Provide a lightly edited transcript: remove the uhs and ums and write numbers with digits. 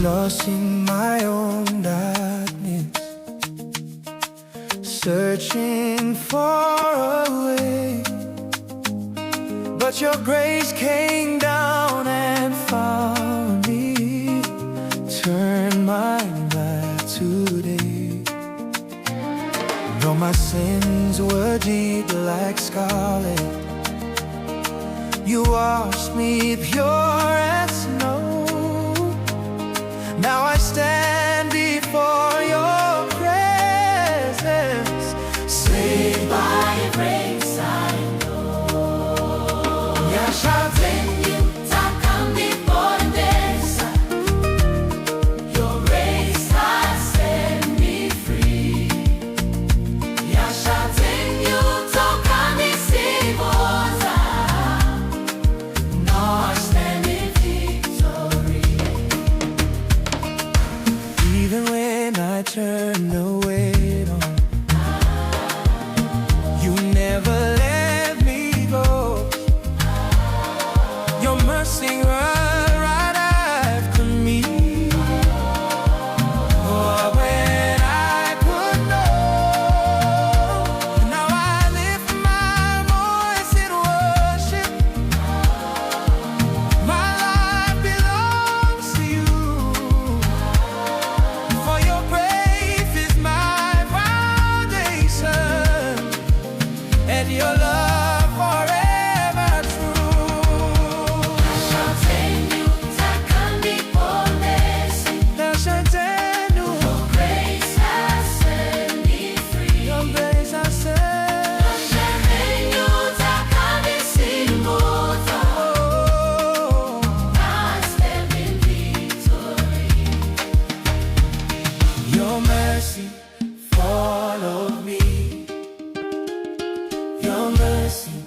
lost in my own darkness, searching for a way. But your grace came down and found me, turned my life today. Though my sins were deep like scarlet, you washed me pure as snow. Now I stand before your presence, saved by your grace I know. Nyasha, Dzenyu, your grace has set me free. Nyasha, Dzenyu, now I stand in victory. Even when I turned away, you never let me go. Your mercy run right after me. Oh, when I could know, now I lift my voice in worship. My life belongs to you, for your grace is my foundation, and your love forever true. Nyasha, Dzenyu, your grace has set me free. Your grace has set Your mercy followed me. Your mercy